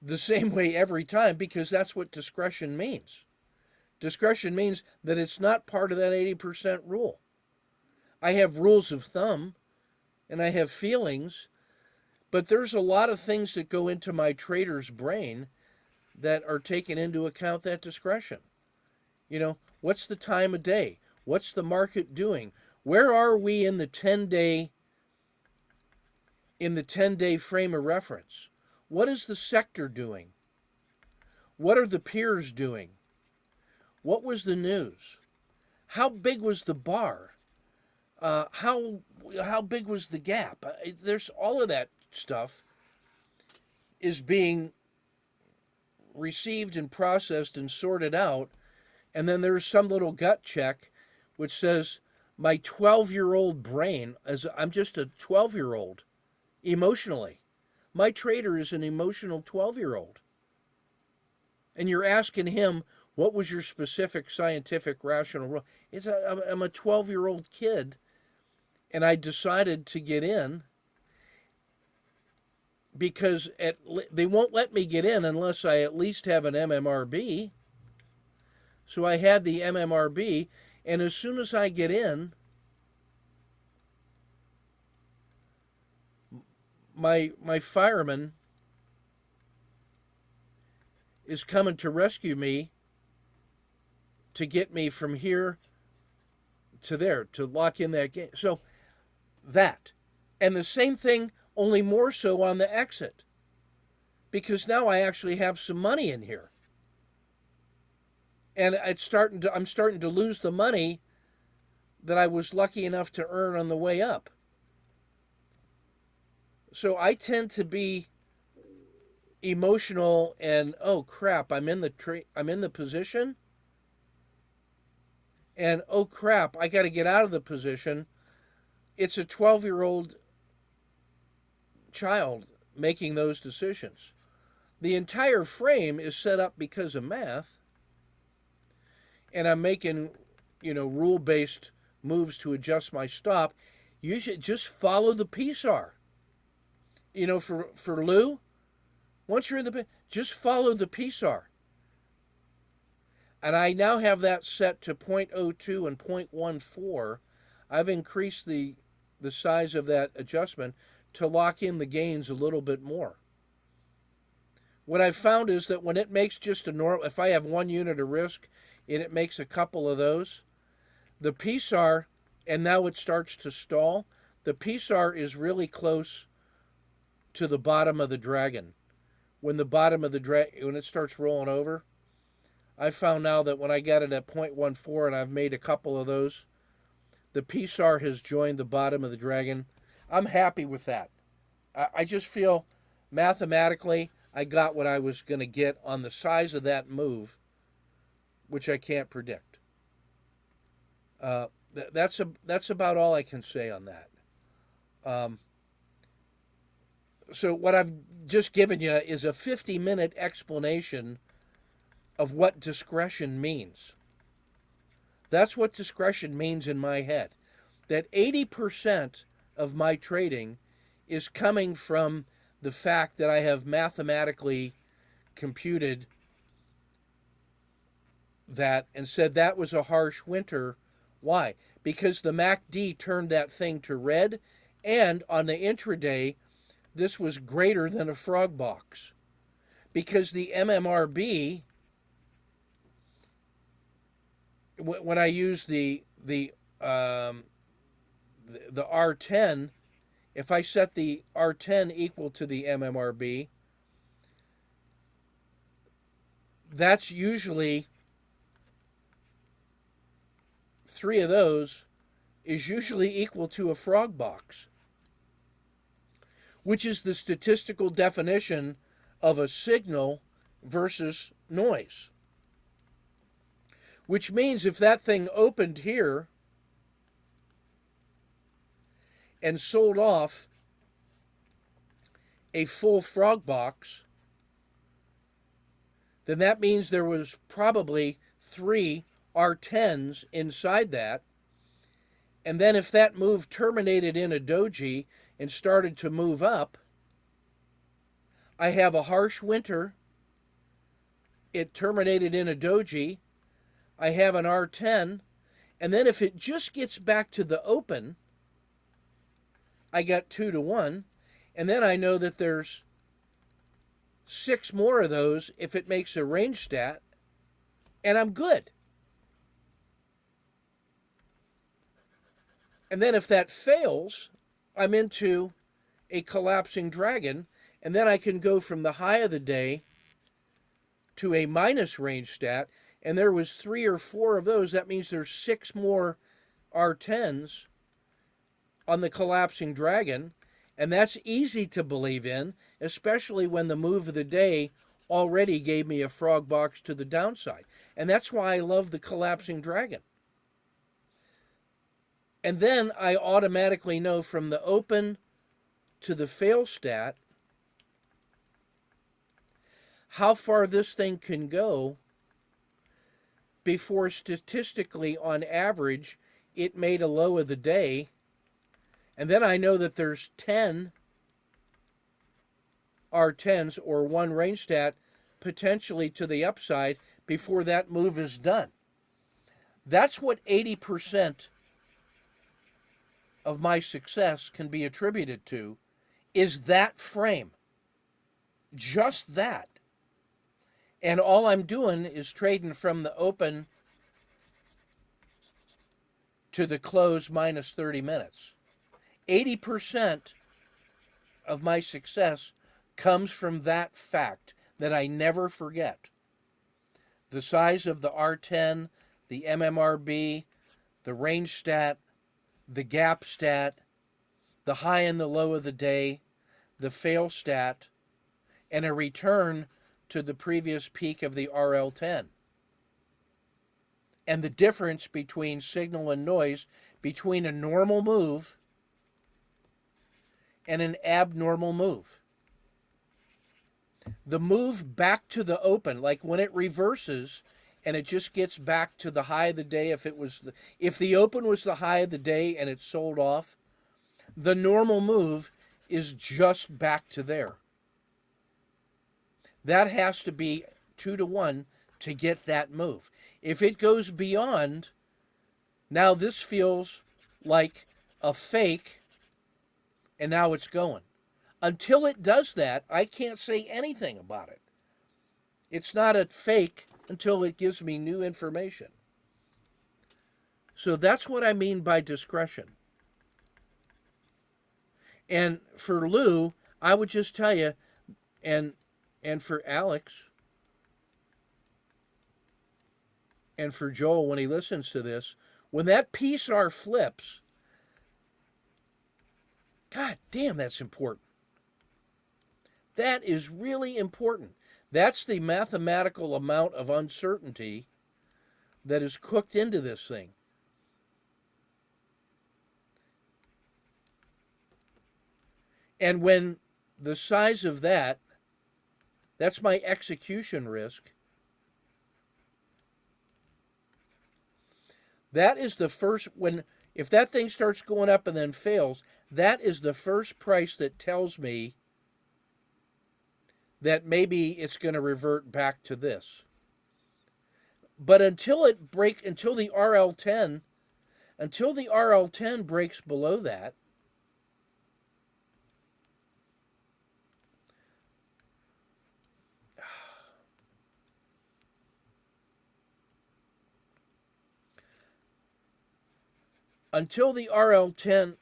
the same way every time, because that's what discretion means. Discretion means that it's not part of that 80% rule. I have rules of thumb and I have feelings, but there's a lot of things that go into my trader's brain that are taken into account that discretion. You know, what's the time of day? What's the market doing? Where are we in the 10-day frame of reference? What is the sector doing? What are the peers doing? What was the news? How big was the bar? How big was the gap? There's all of that stuff is being received and processed and sorted out, and then there's some little gut check which says my 12-year-old brain, as I'm just a 12-year-old emotionally. My trader is an emotional 12-year-old. And you're asking him, what was your specific scientific rational rule? I'm a 12-year-old kid, and I decided to get in because they won't let me get in unless I at least have an MMRB. So I had the MMRB, and as soon as I get in, my fireman is coming to rescue me to get me from here to there, to lock in that game. So that. And the same thing, only more so on the exit. Because now I actually have some money in here. And I'm starting to lose the money that I was lucky enough to earn on the way up. So I tend to be emotional and, oh crap, I'm in the position. And oh crap, I got to get out of the position. It's a 12-year-old child making those decisions. The entire frame is set up because of math, and I'm making, rule-based moves to adjust my stop. You should just follow the PSAR. For Lou, once you're in the, just follow the PSAR. And I now have that set to 0.02 and 0.14. I've increased the size of that adjustment to lock in the gains a little bit more. What I've found is that when it makes just a normal, if I have 1 unit of risk and it makes a couple of those, the PSAR, and now it starts to stall, the PSAR is really close to the bottom of the dragon. When it starts rolling over, I found now that when I got it at 0.14 and I've made a couple of those, the PSAR has joined the bottom of the dragon. I'm happy with that. I just feel mathematically I got what I was going to get on the size of that move, which I can't predict. That's about all I can say on that. So what I've just given you is a 50-minute explanation of what discretion means. That's what discretion means in my head. That 80% of my trading is coming from the fact that I have mathematically computed that and said that was a harsh winter. Why? Because the MACD turned that thing to red, and on the intraday, this was greater than a frog box. Because the MMRB, when I use the R10, if I set the R10 equal to the MMRB, that's usually 3 of those is usually equal to a frog box, which is the statistical definition of a signal versus noise. Which means if that thing opened here and sold off a full frog box, then that means there was probably 3 R10s inside that. And then if that move terminated in a doji and started to move up, I have a harsh winter. It terminated in a doji. I have an R10. And then if it just gets back to the open, I got 2 to 1. And then I know that there's 6 more of those if it makes a range stat, and I'm good. And then if that fails, I'm into a collapsing dragon, and then I can go from the high of the day to a minus range stat, and there was 3 or 4 of those, that means there's 6 more R10s on the collapsing dragon, and that's easy to believe in, especially when the move of the day already gave me a frog box to the downside. And that's why I love the collapsing dragon. And then I automatically know from the open to the fail stat how far this thing can go before statistically, on average, it made a low of the day. And then I know that there's 10 R10s or 1 range stat potentially to the upside before that move is done. That's what 80% of my success can be attributed to, is that frame. Just that. And all I'm doing is trading from the open to the close minus 30 minutes. 80% of my success comes from that fact that I never forget. The size of the R10, the MMRB, the range stat, the gap stat, the high and the low of the day, the fail stat, and a return to the previous peak of the RL10. And the difference between signal and noise, between a normal move and an abnormal move. The move back to the open, like when it reverses and it just gets back to the high of the day, if the open was the high of the day and it sold off, the normal move is just back to there. That has to be 2 to 1 to get that move. If it goes beyond, now this feels like a fake, and now it's going. Until it does that, I can't say anything about it. It's not a fake until it gives me new information. So that's what I mean by discretion. And for Lou, I would just tell you, and for Alex, and for Joel when he listens to this, when that PSAR flips, God damn, that's important. That is really important. That's the mathematical amount of uncertainty that is cooked into this thing. And when the size of that's my execution risk. That is the first, if that thing starts going up and then fails, that is the first price that tells me that maybe it's going to revert back to this. But until the RL10 breaks below that, until the RL10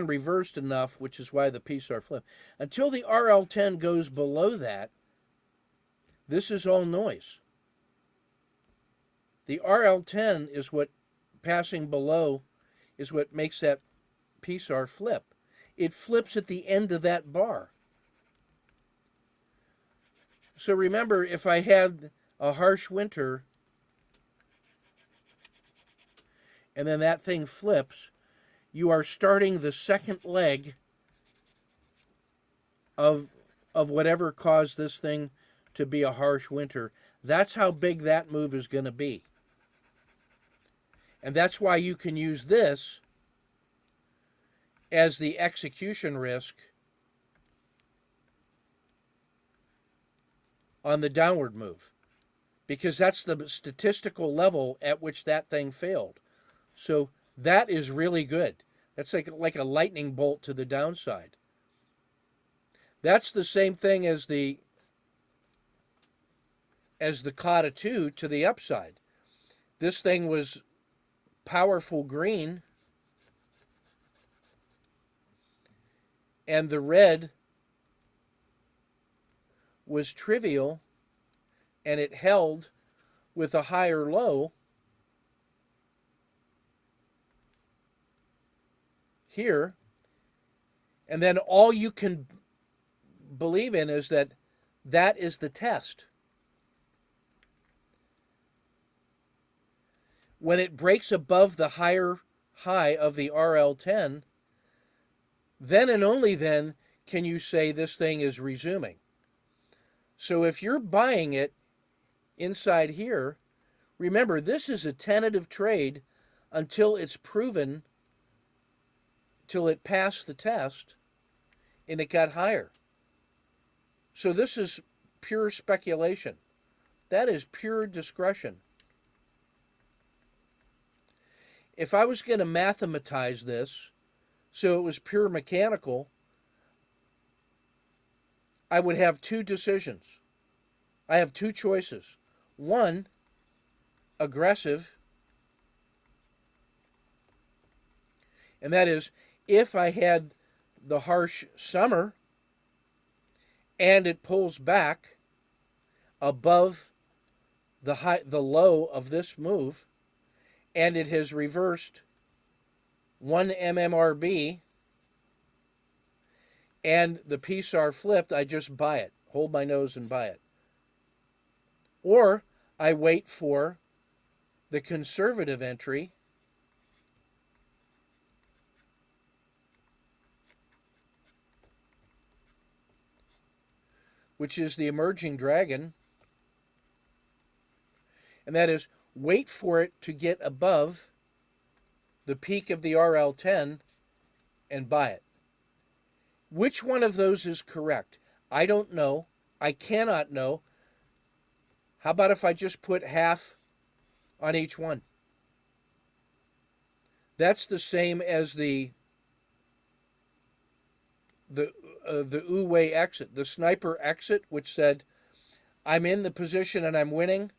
reversed enough, which is why the PSAR flipped, until the RL10 goes below that, this is all noise. The RL10 is what passing below is what makes that PSAR flip. It flips at the end of that bar. So remember, if I had a harsh winter and then that thing flips, you are starting the second leg of whatever caused this thing to be a harsh winter. That's how big that move is going to be. And that's why you can use this as the execution risk on the downward move, because that's the statistical level at which that thing failed. So that is really good. That's like a lightning bolt to the downside. That's the same thing as the COTA 2 to the upside. This thing was powerful green, and the red was trivial, and it held with a higher low here, and then all you can believe in is that that is the test. When it breaks above the higher high of the RL10, then and only then can you say this thing is resuming. So if you're buying it inside here, remember this is a tentative trade until it's proven, till it passed the test and it got higher. So this is pure speculation. That is pure discretion. If I was going to mathematize this, so it was pure mechanical, I would have two decisions. I have two choices. One, aggressive, and that is if I had the harsh summer and it pulls back above the low of this move, and it has reversed 1 MMRB, and the PSAR flipped, I just buy it. Hold my nose and buy it. Or I wait for the conservative entry, which is the emerging dragon, and that is wait for it to get above the peak of the RL10 and buy it. Which one of those is correct? I don't know. I cannot know. How about if I just put half on each one? That's the same as the Wu-Wei exit, the sniper exit, which said, I'm in the position and I'm winning,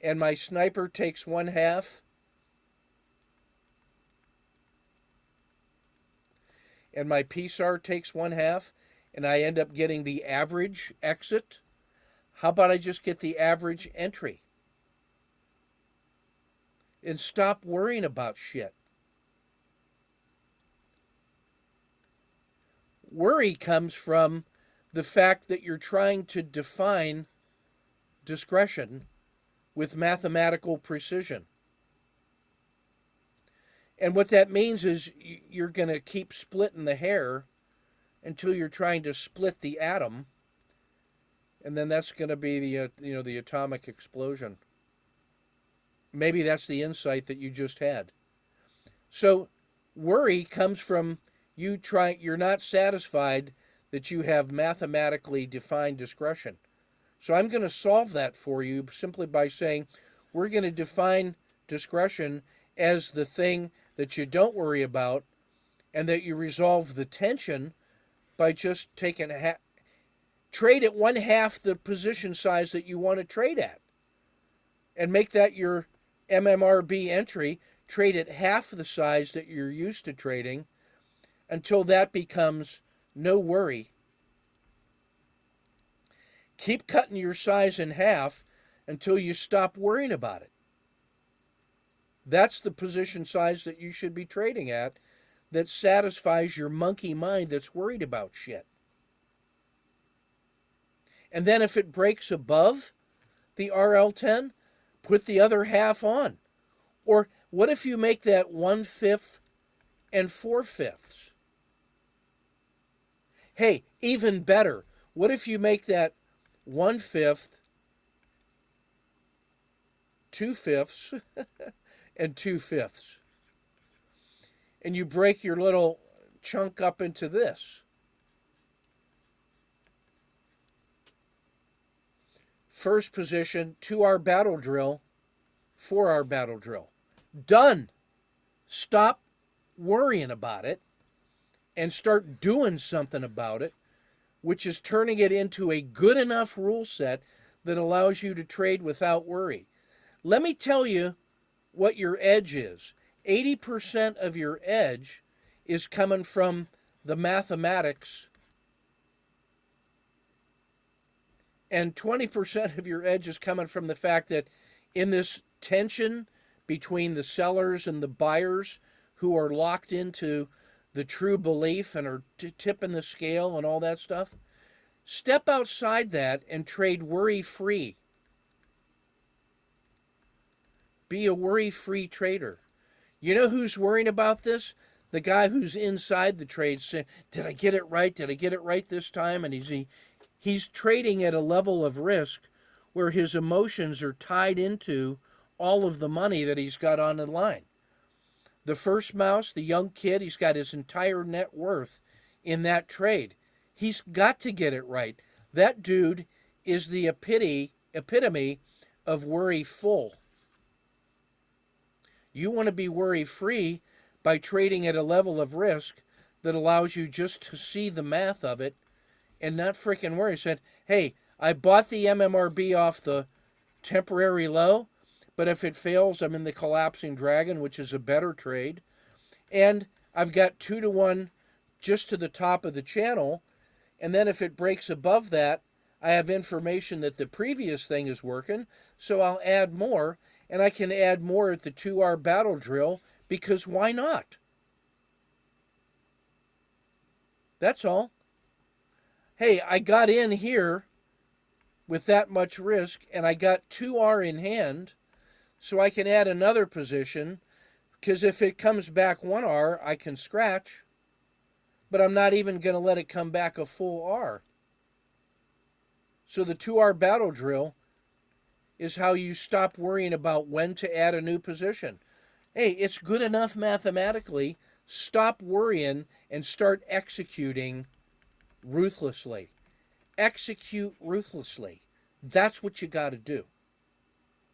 and my sniper takes 1/2, and my PSAR takes 1/2, and I end up getting the average exit. How about I just get the average entry and stop worrying about shit? Worry comes from the fact that you're trying to define discretion with mathematical precision. And what that means is you're going to keep splitting the hair until you're trying to split the atom, and then that's going to be the atomic explosion. Maybe that's the insight that you just had. So worry comes from you're not satisfied that you have mathematically defined discretion. So I'm going to solve that for you simply by saying we're going to define discretion as the thing that you don't worry about, and that you resolve the tension by just taking trade at 1/2 the position size that you want to trade at, and make that your MMRB entry. Trade at half the size that you're used to trading until that becomes no worry. Keep cutting your size in half until you stop worrying about it. That's the position size that you should be trading at, that satisfies your monkey mind that's worried about shit. And then if it breaks above the RL10, put the other half on. Or what if you make that 1/5 and 4/5? Hey, even better, what if you make that 1/5, 2/5, and 2/5? And you break your little chunk up into this. First position, 2-hour battle drill, 4-hour battle drill. Done. Stop worrying about it and start doing something about it, which is turning it into a good enough rule set that allows you to trade without worry. Let me tell you what your edge is. 80% of your edge is coming from the mathematics, and 20% of your edge is coming from the fact that in this tension between the sellers and the buyers who are locked into the true belief and are tipping the scale and all that stuff. Step outside that and trade worry-free. Be a worry-free trader. You know who's worrying about this? The guy who's inside the trade saying, did I get it right? Did I get it right this time? And he's trading at a level of risk where his emotions are tied into all of the money that he's got on the line. The first mouse, the young kid, he's got his entire net worth in that trade. He's got to get it right. That dude is the epitome of worry full. You want to be worry free by trading at a level of risk that allows you just to see the math of it and not freaking worry. Said, hey, I bought the MMRB off the temporary low, but if it fails, I'm in the collapsing dragon, which is a better trade. And I've got 2-to-1 just to the top of the channel. And then if it breaks above that, I have information that the previous thing is working, so I'll add more. And I can add more at the 2-hour battle drill, because why not? That's all. Hey, I got in here with that much risk, and I got 2R in hand, so I can add another position, because if it comes back 1R, I can scratch, but I'm not even going to let it come back a full R. So the 2R battle drill is how you stop worrying about when to add a new position. Hey, it's good enough mathematically. Stop worrying and start executing ruthlessly. Execute ruthlessly. That's what you got to do.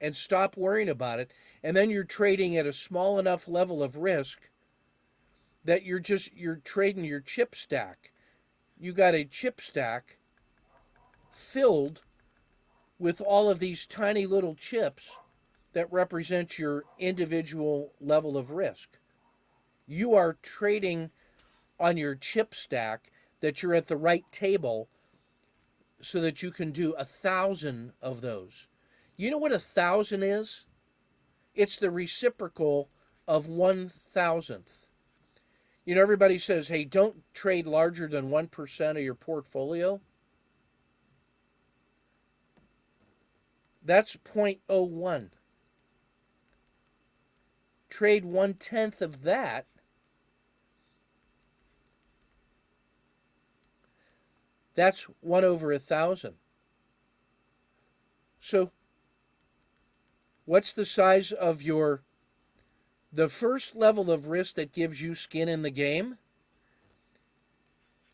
And stop worrying about it. And then you're trading at a small enough level of risk that you're trading your chip stack. You got a chip stack filled with all of these tiny little chips that represent your individual level of risk. You are trading on your chip stack that you're at the right table so that you can do 1,000 of those. You know what 1,000 is? It's the reciprocal of 1,000th. You know, everybody says, hey, don't trade larger than 1% of your portfolio. That's 0.01. Trade 1/10 of that. That's 1/1,000. So what's the size of the first level of risk that gives you skin in the game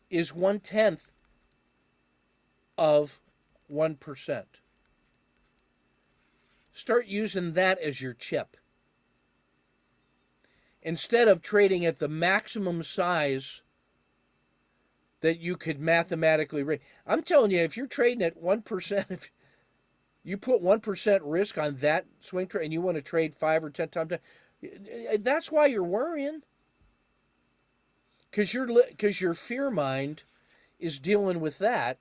is 1/10 of 1%. Start using that as your chip. Instead of trading at the maximum size that you could mathematically rate. I'm telling you, if you're trading at 1%, if you put 1% risk on that swing trade and you want to trade 5 or 10 times, that's why you're worrying. Because your fear mind is dealing with that,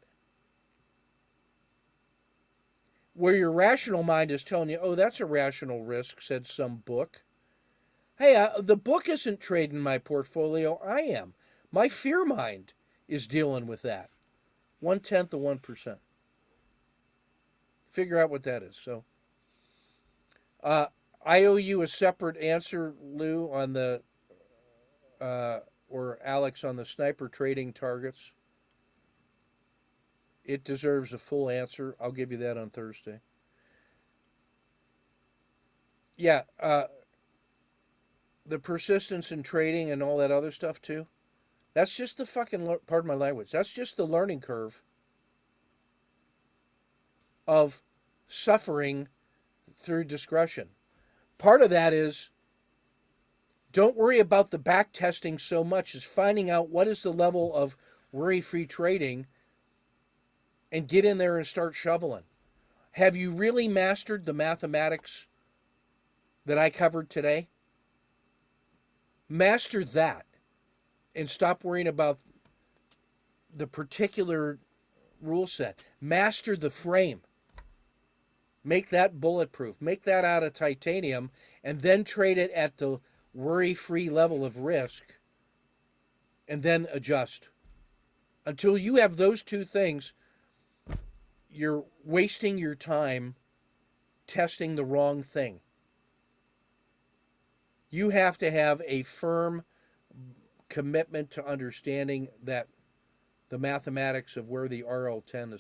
where your rational mind is telling you, oh, that's a rational risk, said some book. Hey, the book isn't trading my portfolio. I am. My fear mind is dealing with that. 1/10 of 1%. Figure out what that is. So, I owe you a separate answer, Lou, on the, or Alex, on the sniper trading targets. It deserves a full answer. I'll give you that on Thursday. Yeah, the persistence in trading and all that other stuff too. That's just the fucking, pardon my language, that's just the learning curve of suffering through discretion. Part of that is, don't worry about the back testing so much as finding out what is the level of worry-free trading and get in there and start shoveling. Have you really mastered the mathematics that I covered today? Master that and stop worrying about the particular rule set. Master the frame. Make that bulletproof. Make that out of titanium and then trade it at the worry-free level of risk and then adjust. Until you have those two things, you're wasting your time testing the wrong thing. You have to have a firm commitment to understanding that the mathematics of where the RL10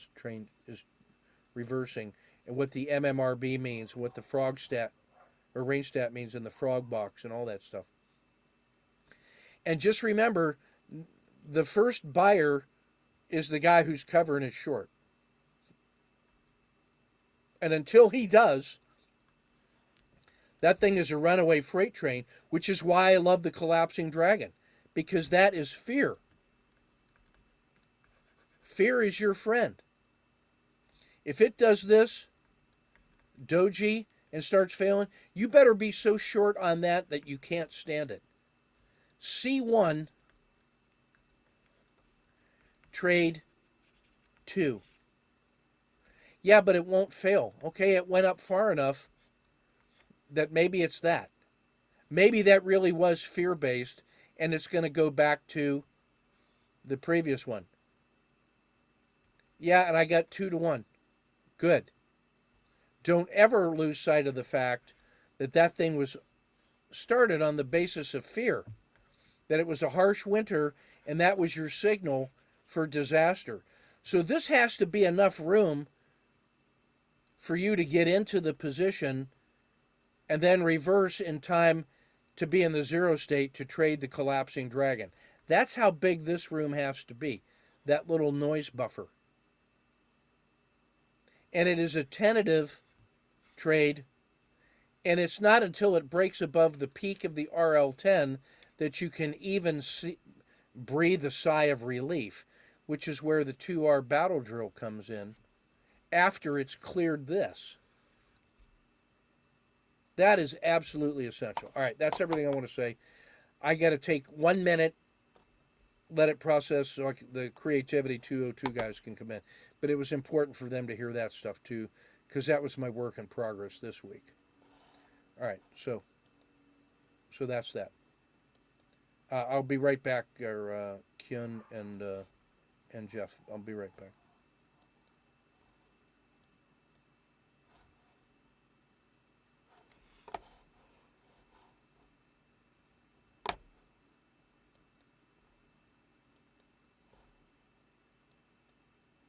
is reversing and what the MMRB means, what the frog stat or range stat means in the frog box and all that stuff. And just remember, the first buyer is the guy who's covering it short. And until he does, that thing is a runaway freight train, which is why I love the collapsing dragon, because that is fear. Fear is your friend. If it does this, doji, and starts failing, you better be so short on that that you can't stand it. C1, trade 2. Yeah, but it won't fail. Okay, it went up far enough that maybe it's that. Maybe that really was fear-based, and it's going to go back to the previous one. Yeah, and I got 2 to 1. Good. Don't ever lose sight of the fact that that thing was started on the basis of fear, that it was a harsh winter, and that was your signal for disaster. So this has to be enough room for you to get into the position and then reverse in time to be in the zero state to trade the collapsing dragon. That's how big this room has to be, that little noise buffer. And it is a tentative trade, and it's not until it breaks above the peak of the RL10 that you can even breathe a sigh of relief, which is where the 2R battle drill comes in after it's cleared this. That is absolutely essential. All right, that's everything I want to say. I got to take 1 minute, let it process so the Creativity 202 guys can come in. But it was important for them to hear that stuff too, because that was my work in progress this week. All right, so that's that. I'll be right back, or Kyun and Jeff. I'll be right back.